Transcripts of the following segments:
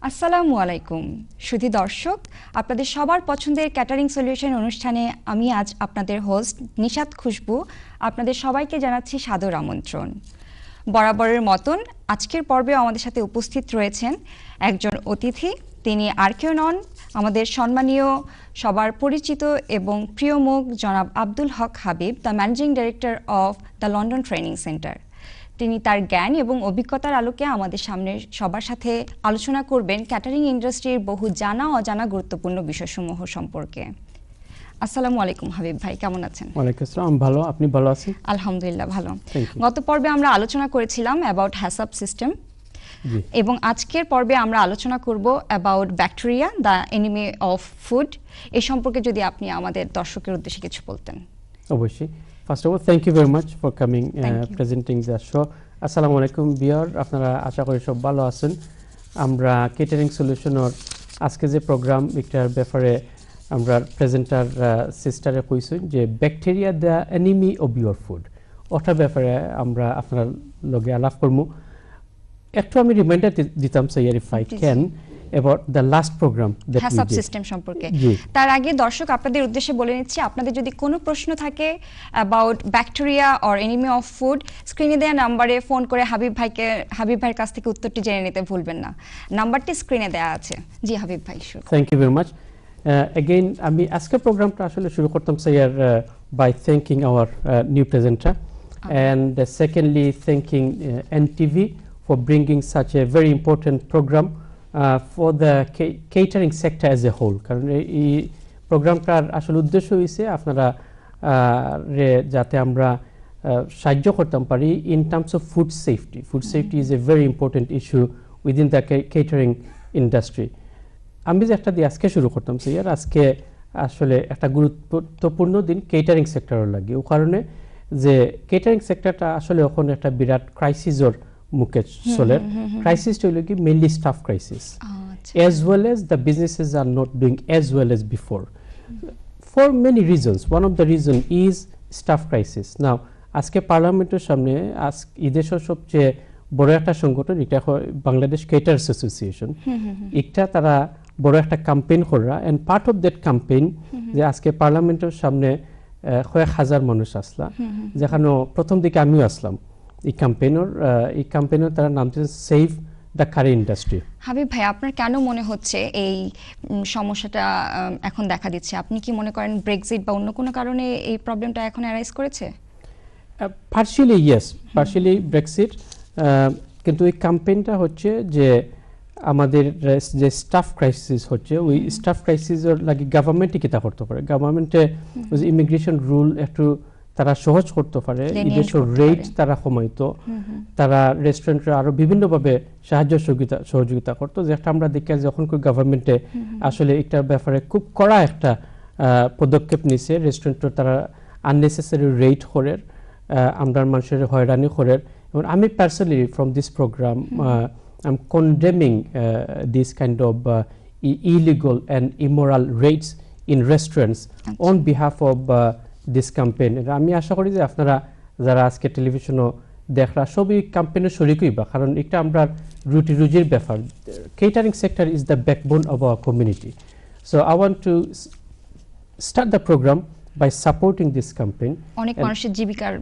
আসসালামু আলাইকুম সুধী দর্শক, আপনাদের সবার পছন্দের ক্যাটারিং সলিউশন অনুষ্ঠানে আমি আজ আপনাদের হোস্ট নিশাত খুশবু আপনাদের সবাইকে জানাচ্ছি সাদর আমন্ত্রণ। বরাবরের মতন আজকের পর্বে আমাদের সাথে উপস্থিত রয়েছেন একজন অতিথি। তিনি আর কেউ নন, আমাদের সম্মানীয় সবার পরিচিত এবং প্রিয় মুখ জনাব Abdul Haque Habib, the managing director of the London Training Centre. তিনি তার জ্ঞান এবং অভিজ্ঞতার আলোকে আমাদের সামনে সবার সাথে আলোচনা করবেন ক্যাটারিং ইন্ডাস্ট্রির বহু জানা অজানা গুরুত্বপূর্ণ বিষয়সমূহ সম্পর্কে। আসসালামু আলাইকুম হাবিব ভাই, কেমন আছেন? ওয়ালাইকুম আসসালাম, ভালো। আপনি ভালো আছেন? আলহামদুলিল্লাহ ভালো। গত পর্বে আমরা আলোচনা করেছিলাম অ্যাবাউট হ্যাসাপ সিস্টেম, এবং আজকের পর্বে আমরা আলোচনা করব about bacteria, the enemy of food. এই সম্পর্কে যদি আপনি আমাদের দর্শকের উদ্দেশ্যে কিছু বলতেন। অবশ্যই। First of all thank you very much for coming presenting the show. আসসালামু আলাইকুম বিয়ার, আপনারা আশা করি সব ভালো আছেন। আমরা কেটারিং সলিউশনের আজকে যে প্রোগ্রাম এটার ব্যাপারে আমরা প্রেজেন্টার সিস্টারে কইছি যে bacteria the enemy of your food, ওটার ব্যাপারে আমরা আপনার লগে আলাপ করবো। একটু আমি রিমাইন্ডার দিতাম sir if I can about the last program that we did হ্যাসাপ system সম্পর্কে। তার আগে দর্শক আপনাদের উদ্দেশ্যে বলে নিচ্ছি, আপনাদের যদি কোনো প্রশ্ন থাকে about bacteria or enemy of food, স্ক্রিনে দেওয়া নাম্বারে ফোন করে হাবিব ভাইয়ের কাছ থেকে উত্তরটি জেনে নিতে ভুলবেন না। নাম্বারটি স্ক্রিনে দেওয়া আছে। জি হাবিব ভাই, শুরু। Thank you very much. Again আমি আজকের প্রোগ্রামটা আসলে শুরু করতাম sir by thanking our new presenter, and secondly thanking NTV for bringing such a very important program for the catering sector as a whole. কারণ এই প্রোগ্রামটার আসল উদ্দেশ্য হয়েছে আপনারা যাতে আমরা সাহায্য করতাম পারি in terms of food safety. Food safety is a very important issue within the catering industry. আমি যে একটা দিয়ে আজকে শুরু করতাম স্যার, আজকে আসলে একটা গুরুত্বপূর্ণ দিন কেটারিং সেক্টরের লাগে, ও কারণে যে কেটারিং সেক্টরটা আসলে এখন একটা বিরাট ক্রাইসিসের মুখে চলে। ক্রাইসিসটা হলো কি mainly staff crisis, as well as the businesses are not doing as well as before for many reasons. One of the reason is staff crisis. Now আজকে পার্লামেন্টের সামনে দেশের সবচেয়ে বড় একটা সংগঠন, এটা বাংলাদেশ কেটারার্স অ্যাসোসিয়েশন, এটা তারা বড় একটা ক্যাম্পেইন করা, and part of that campaign যে আজকে পার্লামেন্টের সামনে কয়েক হাজার মানুষ আসলা, যেখানে প্রথম দিকে আমিও আসলাম। এই ক্যাম্পেইনের তারা নাম দিয়েছে save the curry industry. Habib ভাই, আপনার কেন মনে হচ্ছে এই সমস্যাটা এখন দেখা দিচ্ছে? আপনি কি মনে করেন ব্রেক্সিট বা অন্য কোনো কারণে এই প্রবলেমটা এখন অ্যারাইজ করেছে? পার্শিয়ালি ইয়েস, পার্শিয়ালি ব্রেক্সিট, কিন্তু এই ক্যাম্পেইনটা হচ্ছে যে আমাদের যে স্টাফ ক্রাইসিস হচ্ছে, ওই স্টাফ ক্রাইসিসের লাগে গভর্নমেন্টই কিতা করতে পারে। গভর্নমেন্টে ইমিগ্রেশন রুল একটু তারা সহজ করতে পারে, দেশের রেট তারা কমাইতো, তারা রেস্টুরেন্টে আরো বিভিন্নভাবে সাহায্য সহযোগিতা করতো, যেটা আমরা দেখি যখন গভর্নমেন্টে আসলে এটার ব্যাপারে খুব কড়া একটা পদক্ষেপ নিছে। রেস্টুরেন্টে তারা আননেসেসারি রেট করে আমরা মানুষের হয়রানি করে। এবং আমি personally from this programme I'm condemning this kind of illegal and immoral rates in restaurants on behalf of this campaign. আমি আশা করি যে আপনারা যারা আজকে টেলিভিশনও দেখরা সবই ক্যাম্পেইনের শরীক হইবা, কারণ এটা আমরা রুজির ব্যাপার। Catering sector is the backbone of our community. So I want to start the programme by supporting this campaign. অনেক মানুষের জীবিকার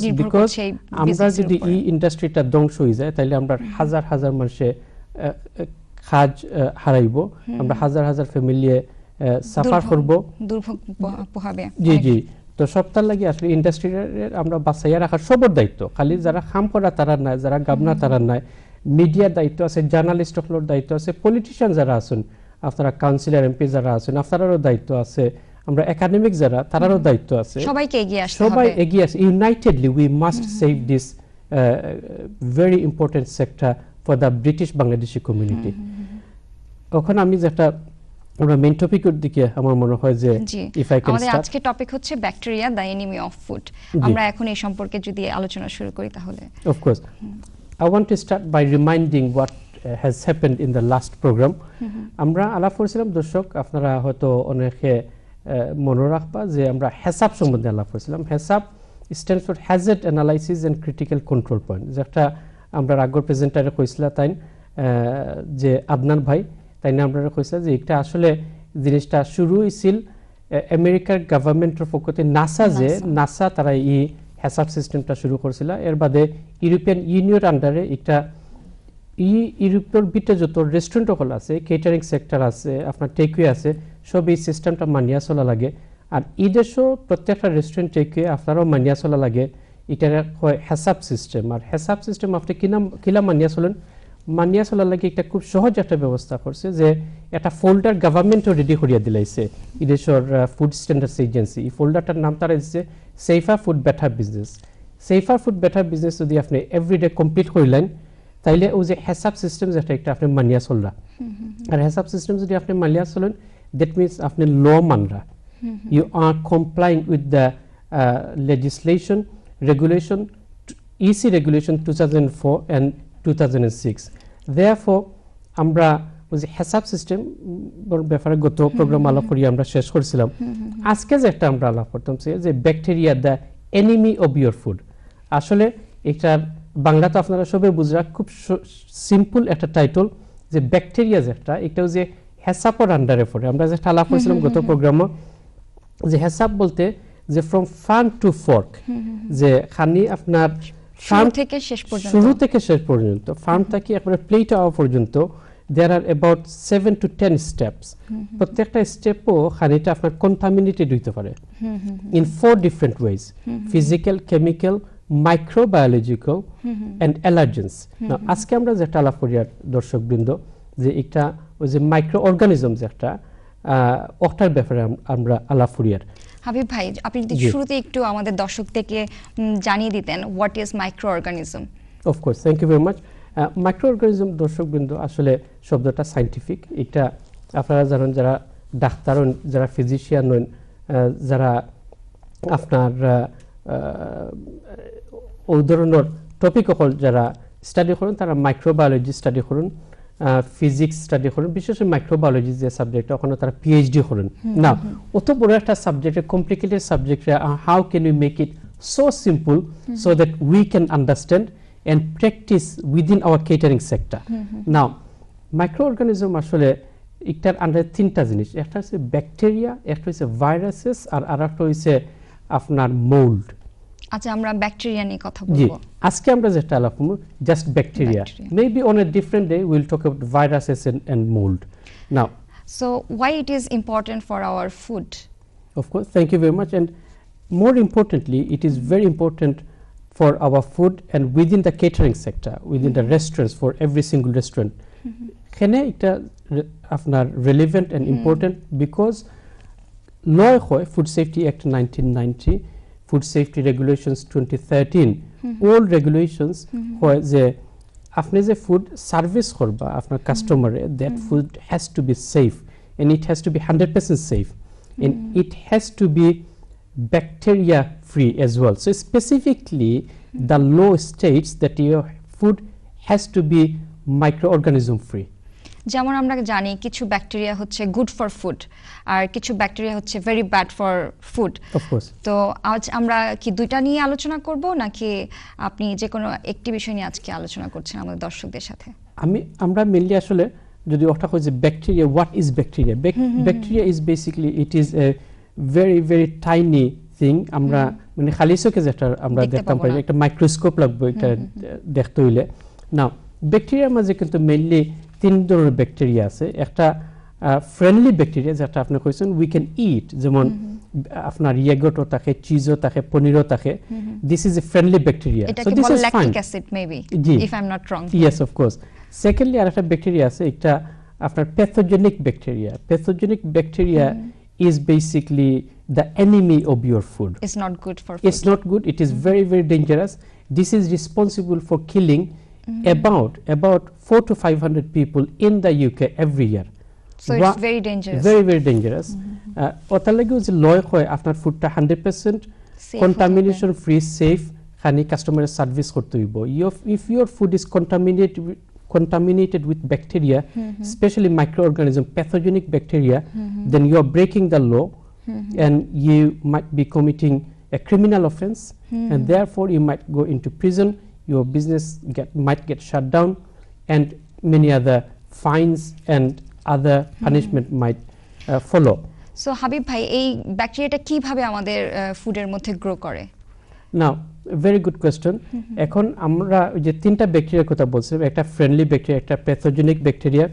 নির্ভর করছে এই আমরা যদি এই ইন্ডাস্ট্রিটা ধ্বংস হয়ে যায় তাহলে আমরা হাজার হাজার মানুষে কাজ হারাইব, আমরা হাজার হাজার ফ্যামিলি সাফার করব, দুর্ভোগ পোহাবে। জি জি। তো সবটার লাগি আসলে ইন্ডাস্ট্রির আমরা বাঁচাইয়া রাখার সবার দায়িত্ব, খালি যারা কাম করা তারা নাই, যারা গাবনা তারা নাই, মিডিয়ার দায়িত্ব আছে, জার্নালিস্টগুলোর দায়িত্ব আছে, পলিটিশিয়ান যারা আছেন, আপনারা কাউন্সিলর এমপি যারা আছেন আপনারারও দায়িত্ব আছে, আমরা একাডেমিক যারা তারারও দায়িত্ব আছে। সবাইকে এগিয়ে আসতে হবে, সবাই এগিয়ে আসে। Unitedly we must save this very important sector for the British Bangladeshi community. ওখানে আমি যেটা আমরা মেইন টপিকের দিকে আমার মনে হয় যে ইফ আই ক্যান স্টার্ট, আমাদের আজকে টপিক হচ্ছে bacteria the enemy of food. আমরা এখন এই সম্পর্কে যদি আলোচনা শুরু করি তাহলে of course I want to start by reminding what has happened in the last program. আমরা আলাপ করেছিলাম, দর্শক আপনারা হয়তো অনেকে মনে রাখবা যে আমরা হ্যাসাপ সম্বন্ধে আলাপ করেছিলাম। HACCP stands for hazard analysis and critical control point, যেটা আমরা আগের প্রেজেন্টারে কইছিলা তাই যে আদনান ভাই তাই না আমরা কইছে যে এটা আসলে জিনিসটা শুরু হইছিল আমেরিকার গভর্নমেন্টের পক্ষতে নাসা তারা এই হেসাব সিস্টেমটা শুরু করছিল এর বাদে ইউরোপিয়ান ইউনিয়নের আন্ডারে একটা ইউরোপের ভিতরে যত রেস্টুরেন্ট হল আছে কেটারিং সেক্টর আছে আপনার টেকওয়ে আছে সব এই সিস্টেমটা মানিয়া চলা লাগে আর এই দেশও প্রত্যেকটা রেস্টুরেন্ট টেকওয়ে আপনারও মানিয়া চলা লাগে এটা হয় হেসাব সিস্টেম আর হেসাব সিস্টেম আপনি কিলা মানিয়া চলার লাগে একটা খুব সহজ একটা ব্যবস্থা করছে যে একটা ফোল্ডার গভর্নমেন্টও রেডি করিয়া দিলাইছে এই দেশের ফুড স্ট্যান্ডার্ডস এজেন্সি এই ফোল্ডারটার নাম তারা দিচ্ছে safer food better business safer food better business যদি আপনি এভরিডে কমপ্লিট করিলেন তাইলে ওই যে হেসাব সিস্টেম যেটা একটা আপনি মানিয়া চলরা আর হেসাব সিস্টেম যদি আপনি মানিয়া চলেন দ্যাট মিনস আপনি ল মানরা you are complying with the legislation regulation EC regulation 2004 and 2006 therefore আমরা ওই যে হেসাব সিস্টেম ব্যাপারে গত প্রোগ্রাম আলাপ করি আমরা শেষ করেছিলাম আজকে যে একটা আমরা আলাপ করতাম যে bacteria the enemy of your food আসলে এটার বাংলা তো আপনারা সবাই বুঝরা খুব সিম্পল একটা টাইটেল যে ব্যাকটেরিয়া যেটা এটাও যে হেসাবর আন্ডারে পড়ে আমরা যেটা আলাপ করেছিলাম গত প্রোগ্রামে যে হেসাব বলতে যে ফ্রম ফার্ম টু ফর্ক যে খানি আপনার শুরু থেকে শেষ পর্যন্ত ফার্ম থেকে একবারে প্লেট হওয়া পর্যন্ত there are about 7 to 10 steps প্রত্যেকটা স্টেপও খানিটা আপনার কন্টামিনেটেড হইতে পারে in 4 different ways physical chemical microbiological and allergens now আজকে আমরা যেটা আলাপ করি আর দর্শকবৃন্দ যে এটা ওই যে মাইক্রো অর্গানিজম যেটা ওটার ব্যাপারে আমরা আলাপ করি আর হাবিব ভাই আপনি যদি শুরুতে একটু আমাদের দর্শকদেরকে জানিয়ে দিতেন what is microorganism of course thank you very much microorganism দর্শকবৃন্দ আসলে শব্দটা সায়েন্টিফিক এটা আপনারা জানেন যারা ডাক্তার হন যারা ফিজিশিয়ান হন যারা আপনার ওই ধরনের টপিক হল যারা স্টাডি করেন তারা মাইক্রোবায়োলজি স্টাডি করেন ফিজিক্স স্টাডি করেন বিশেষ করে মাইক্রোবায়োলজি যে সাবজেক্ট ওখানে তারা পিএইচডি করেন না অত বড় একটা subject complicated subject how can you make it so simple so that we can understand and practice within our catering sector now microorganism আসলে একটার আন্ডারে তিনটা জিনিস একটা হচ্ছে ব্যাকটেরিয়া একটা হচ্ছে ভাইরাসেস আর আরেকটা হচ্ছে আপনার মোল্ড আচ্ছা আমরা ব্যাকটেরিয়া নিয়ে কথা বলবো আজকে আমরা যেটা আলাপ করব just bacteria maybe on a different day we'll talk about viruses and mold now so why it is important for our food of course thank you very much and more importantly it is very important for our food and within the catering sector within the restaurants for every single restaurant khane eta apnar relevant and important because law hoy food safety act 1990 food safety regulations 2013 all regulations hoy je apni je food service korba apnar customer that food has to be safe and it has to be 100% safe and it has to be bacteria free as well so specifically the law states that your food has to be microorganism free যেমন আমরা জানি কিছু bacteria হচ্ছে good for food আর কিছু bacteria হচ্ছে very bad for food of course তো আজ আমরা কি দুইটা নিয়ে আলোচনা করব নাকি আপনি যে কোনো একটি বিষয় নিয়ে আজকে আলোচনা করছেন আমাদের দর্শকদের সাথে আমরা মেইনলি আসলে যদি ওটা কই যে bacteria what is bacteria bacteria is basically it is a very very tiny thing আমরা মানে খালি চোখে যেটা আমরা দেখতাম পারি একটা মাইক্রোস্কোপ লাগবে এটা দেখতে হইলে নাও ব্যাকটেরিয়ার মাঝে কিন্তু মেইনলি তিন ধরনের ব্যাকটেরিয়া আছে একটা ফ্রেন্ডলি ব্যাকটেরিয়া যেটা আপনি কইছেন উই ক্যান ইট যেমন আপনার ইয়েগটও থাকে চিজও থাকে পনিরও থাকে this is a friendly bacteria so this is lactic acid maybe if I am not wrong yes of course secondly আরেকটা ব্যাকটেরিয়া আছে এটা আপনার pathogenic bacteria is basically the enemy of your food. It's not good for food. It's not good. It is very very dangerous. This is responsible for killing about 400 to 500 people in the UK every year. So it's very dangerous. Very very dangerous. ওটার লাগি যে লয় হয় আপনার ফুডটা 100% contamination free safe খানি কাস্টমারের service করতে হইব if your food is contaminated with bacteria especially microorganism pathogenic bacteria then you are breaking the law and you might be committing a criminal offense and therefore you might go into prison your business might get shut down and many other fines and other punishment might follow. So Habib ভাই এই ব্যাকটেরিয়াটা কিভাবে আমাদের ফুডের মধ্যে grow করে? Now, very good question. এখন আমরা যে তিনটা ব্যাকটেরিয়ার কথা বলছিলাম, একটা ফ্রেন্ডলি ব্যাকটেরিয়া, একটা প্যাথোজেনিক ব্যাকটেরিয়া,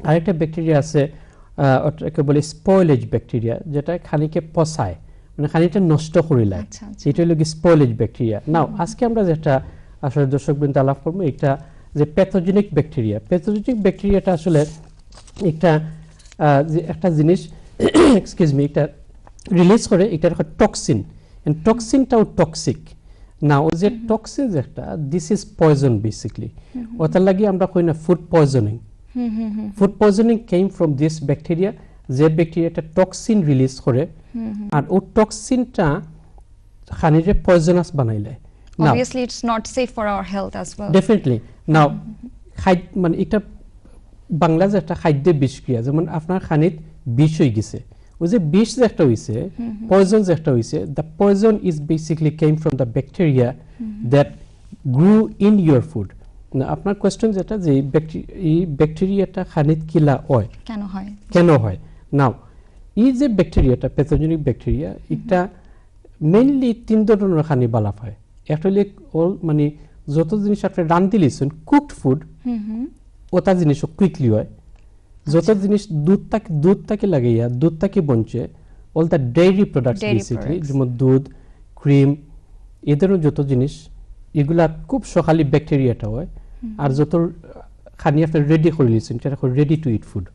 আর একটা ব্যাকটেরিয়া আছে ওটাকে বলে স্পয়েলেজ ব্যাকটেরিয়া, যেটা খানিকে পচায়, মানে খানিকটা নষ্ট করে দেয়। এটা হলো কি স্পয়েলেজ ব্যাকটেরিয়া। নাও আজকে আমরা যেটা আসলে দর্শকবৃন্দ আলাপ করবো, এটা যে প্যাথোজেনিক ব্যাকটেরিয়া। প্যাথোজেনিক ব্যাকটেরিয়াটা আসলে একটা জিনিস এক্সকিউজ মি, এটা রিলিজ করে, এটার টক্সিন, এন্ড টক্সিনটাও টক্সিক। নাও যে টক্সিন যেটা, দিস ইজ পয়জন বেসিক্যালি। ওটার লাগি আমরা কই না food poisoning. Food poisoning came from this bacteria, যে ব্যাকটেরিয়াটা টক্সিন রিলিজ করে, আর ও টক্সিনটা খানিরে পয়জনাস বানাইলে। Obviously it's not safe for our health as well. Definitely. Now মানে এটা বাংলা যে একটা খাদ্য বিষক্রিয়া, যেমন আপনার খানিত বিষ হয়ে গেছে, ওই যে বিষ যে একটা হইছে, পয়জন যে একটা হইছে, the poison is basically came from the bacteria that grew in your food. না আপনার কোশ্চেন যেটা যে এই ব্যাকটেরিয়াটা খানিত কিলা হয়, কেন হয়? নাও এই যে ব্যাকটেরিয়াটা প্যাথোজেনিক ব্যাকটেরিয়া, এটা মেইনলি তিন ধরনের খানি বালাপ হয়। একটা হলে মানে যত জিনিস আপনি রান্ধি লিছেন, কুকড ফুড, ওটা জিনিসও কুইকলি হয়। যত জিনিস দুধ থেকে লাগাইয়া, দুধ থেকে বঞ্চে, all the dairy products basically, যেমন দুধ, ক্রিম, এদেরও যত জিনিস, এগুলা খুব সকালে ব্যাকটেরিয়াটা হয়। আর যত খানি আপনি রেডি করে লিছেন, সেটা রেডি টু ইট ফুড।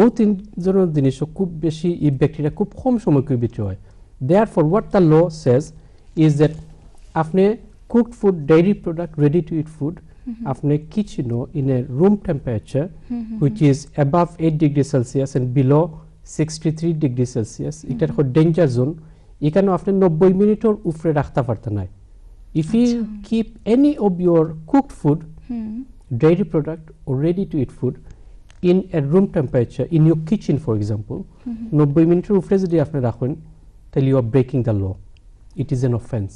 ও তিন ধরনের জিনিসও খুব বেশি এই ব্যাকটেরিয়া খুব কম সময় ভিতরে হয়। Therefore, what the law says is that আপনি cooked food, dairy product, ready to eat food, আপনি kitchen in a room temperature which is above 8 degrees Celsius and below 63 degrees Celsius, এটা হলো danger zone। এখানে আপনি 90 মিনিটের উপরে রাখতে পারতেন না। If you keep any of your cooked food, dairy product or ready to eat food in a room temperature in your kitchen, for example, 90 মিনিটের উপরে যদি আপনি রাখেন, তাহলে you are breaking the law. It is an offense.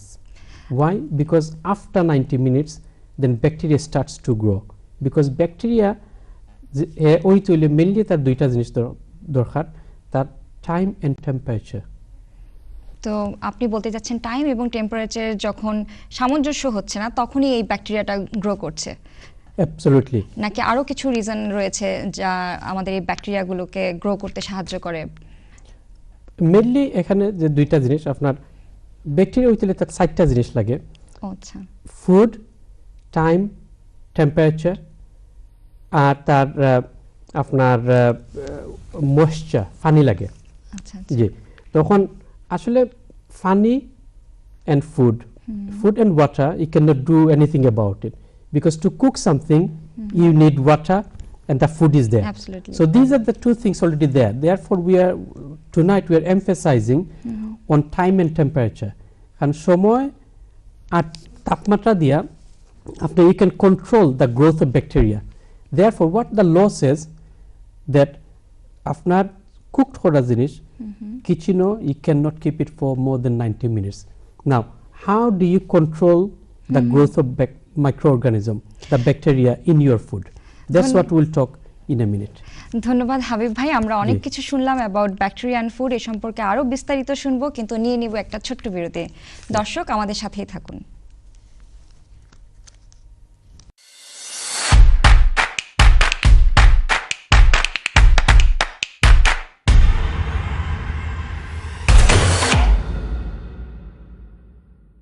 Why? Because after 90 minutes, then bacteria starts to grow. Because bacteria, ওই তৈলে mainly তার দুইটা জিনিস দরকার, তার টাইম এন্ড টেম্পারেচার। তো আপনি বলতে যাচ্ছেন টাইম এবং টেম্পারেচার যখন সামঞ্জস্য হচ্ছে না, তখনই এই ব্যাকটেরিয়াটা গ্রো করছে। অ্যাবসলিউটলি। নাকি আরো কিছু রিজন রয়েছে যা আমাদের এই ব্যাকটেরিয়াগুলোকে গ্রো করতে সাহায্য করে? মেনলি এখানে যে দুইটা জিনিস, আপনার ব্যাকটেরিয়া হইতে তার 4টা জিনিস লাগে। আচ্ছা। ফুড, টাইম, টেম্পারেচার, আর তার আপনার ময়েশ্চার, পানি লাগে। আচ্ছা। জি, তখন আসলে পানি and food and water, you cannot do anything about it, because to cook something you need water and the food is there. Absolutely. So these are the two things already there. Therefore tonight we are emphasizing on time and temperature. And সময় আর তাপমাত্রা দিয়া after you can control the growth of bacteria. Therefore what the law says that আপনার cooked করা জিনিস kitchen you cannot keep it for more than 90 minutes. Now how do you control the growth of microorganism, the bacteria in your food? That's what we'll talk in a minute. ধন্যবাদ হাবিব ভাই। আমরা অনেক কিছু শুনলাম about bacteria and food, এ সম্পর্কে আরো বিস্তারিত শুনবো, কিন্তু নিয়ে নিব একটা ছোট্ট বিরতি। দর্শক আমাদের সাথেই থাকুন।